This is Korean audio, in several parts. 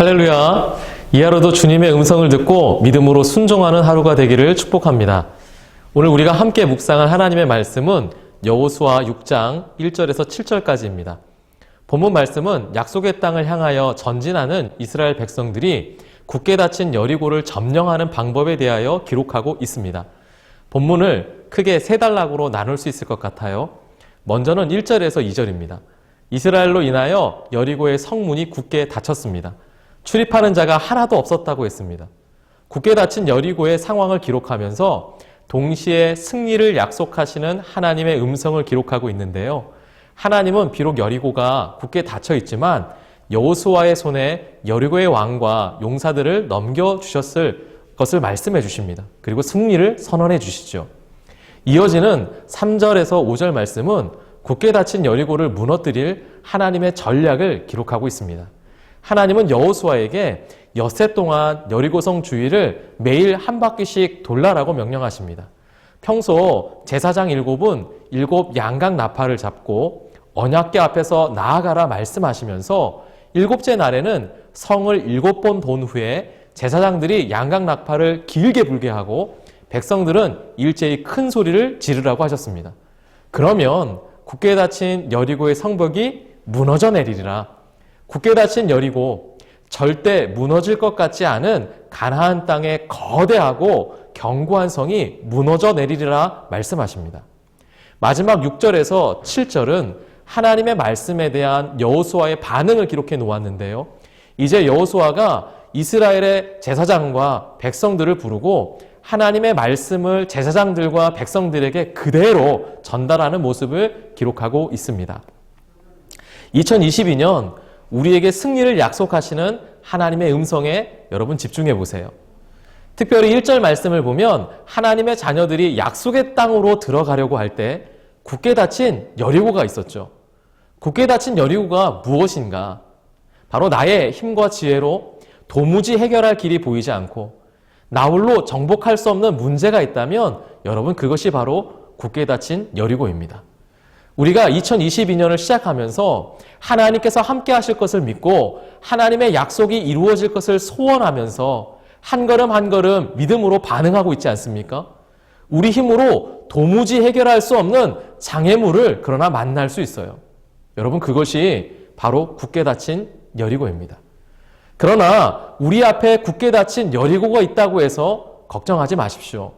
할렐루야! 이 하루도 주님의 음성을 듣고 믿음으로 순종하는 하루가 되기를 축복합니다. 오늘 우리가 함께 묵상할 하나님의 말씀은 여호수아 6장 1절에서 7절까지입니다. 본문 말씀은 약속의 땅을 향하여 전진하는 이스라엘 백성들이 굳게 닫힌 여리고를 점령하는 방법에 대하여 기록하고 있습니다. 본문을 크게 세 단락으로 나눌 수 있을 것 같아요. 먼저는 1절에서 2절입니다. 이스라엘로 인하여 여리고의 성문이 굳게 닫혔습니다. 출입하는 자가 하나도 없었다고 했습니다. 굳게 닫힌 여리고의 상황을 기록하면서 동시에 승리를 약속하시는 하나님의 음성을 기록하고 있는데요. 하나님은 비록 여리고가 굳게 닫혀 있지만 여호수아의 손에 여리고의 왕과 용사들을 넘겨주셨을 것을 말씀해 주십니다. 그리고 승리를 선언해 주시죠. 이어지는 3절에서 5절 말씀은 굳게 닫힌 여리고를 무너뜨릴 하나님의 전략을 기록하고 있습니다. 하나님은 여호수아에게 엿새 동안 여리고성 주위를 매일 한 바퀴씩 돌라라고 명령하십니다. 평소 제사장 7은 7 양각 나팔을 잡고 언약궤 앞에서 나아가라 말씀하시면서 7째 날에는 성을 7번 돈 후에 제사장들이 양각 나팔을 길게 불게 하고 백성들은 일제히 큰 소리를 지르라고 하셨습니다. 그러면 굳게 닫힌 여리고의 성벽이 무너져 내리리라. 굳게 닫힌 여리고, 절대 무너질 것 같지 않은 가나안 땅의 거대하고 견고한 성이 무너져 내리리라 말씀하십니다. 마지막 6절에서 7절은 하나님의 말씀에 대한 여호수아의 반응을 기록해 놓았는데요. 이제 여호수아가 이스라엘의 제사장과 백성들을 부르고 하나님의 말씀을 제사장들과 백성들에게 그대로 전달하는 모습을 기록하고 있습니다. 2022년 우리에게 승리를 약속하시는 하나님의 음성에 여러분 집중해 보세요. 특별히 1절 말씀을 보면 하나님의 자녀들이 약속의 땅으로 들어가려고 할 때 굳게 닫힌 여리고가 있었죠. 굳게 닫힌 여리고가 무엇인가? 바로 나의 힘과 지혜로 도무지 해결할 길이 보이지 않고 나 홀로 정복할 수 없는 문제가 있다면 여러분 그것이 바로 굳게 닫힌 여리고입니다. 우리가 2022년을 시작하면서 하나님께서 함께 하실 것을 믿고 하나님의 약속이 이루어질 것을 소원하면서 한 걸음 한 걸음 믿음으로 반응하고 있지 않습니까? 우리 힘으로 도무지 해결할 수 없는 장애물을 그러나 만날 수 있어요. 여러분 그것이 바로 굳게 닫힌 여리고입니다. 그러나 우리 앞에 굳게 닫힌 여리고가 있다고 해서 걱정하지 마십시오.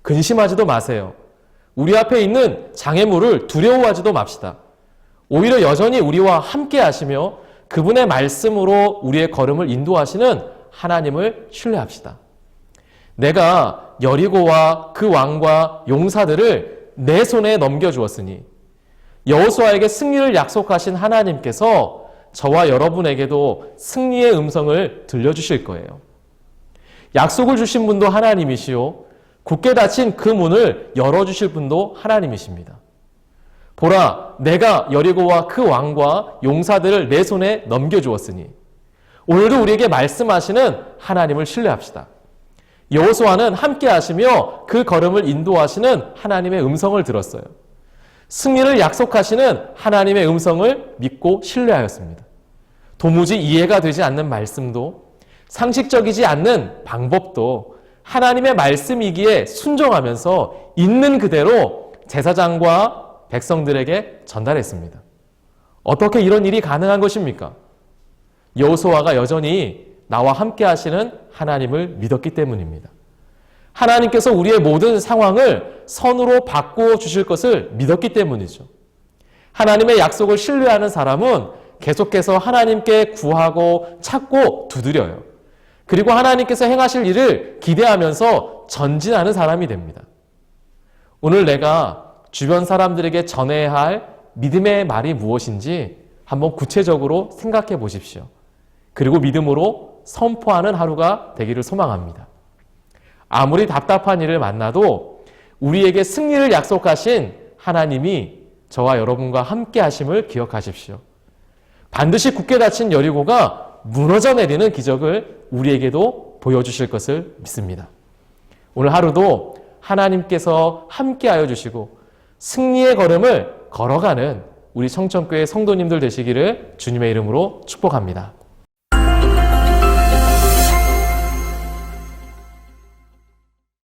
근심하지도 마세요. 우리 앞에 있는 장애물을 두려워하지도 맙시다. 오히려 여전히 우리와 함께 하시며 그분의 말씀으로 우리의 걸음을 인도하시는 하나님을 신뢰합시다. 내가 여리고와 그 왕과 용사들을 내 손에 넘겨주었으니 여호수아에게 승리를 약속하신 하나님께서 저와 여러분에게도 승리의 음성을 들려주실 거예요. 약속을 주신 분도 하나님이시오. 굳게 닫힌 그 문을 열어주실 분도 하나님이십니다. 보라, 내가 여리고와 그 왕과 용사들을 내 손에 넘겨주었으니 오늘도 우리에게 말씀하시는 하나님을 신뢰합시다. 여호수아는 함께 하시며 그 걸음을 인도하시는 하나님의 음성을 들었어요. 승리를 약속하시는 하나님의 음성을 믿고 신뢰하였습니다. 도무지 이해가 되지 않는 말씀도 상식적이지 않는 방법도 하나님의 말씀이기에 순종하면서 있는 그대로 제사장과 백성들에게 전달했습니다. 어떻게 이런 일이 가능한 것입니까? 여호수아가 여전히 나와 함께 하시는 하나님을 믿었기 때문입니다. 하나님께서 우리의 모든 상황을 선으로 바꾸어 주실 것을 믿었기 때문이죠. 하나님의 약속을 신뢰하는 사람은 계속해서 하나님께 구하고 찾고 두드려요. 그리고 하나님께서 행하실 일을 기대하면서 전진하는 사람이 됩니다. 오늘 내가 주변 사람들에게 전해야 할 믿음의 말이 무엇인지 한번 구체적으로 생각해 보십시오. 그리고 믿음으로 선포하는 하루가 되기를 소망합니다. 아무리 답답한 일을 만나도 우리에게 승리를 약속하신 하나님이 저와 여러분과 함께 하심을 기억하십시오. 반드시 굳게 닫힌 여리고가 무너져 내리는 기적을 우리에게도 보여주실 것을 믿습니다. 오늘 하루도 하나님께서 함께하여 주시고 승리의 걸음을 걸어가는 우리 청천교회 성도님들 되시기를 주님의 이름으로 축복합니다.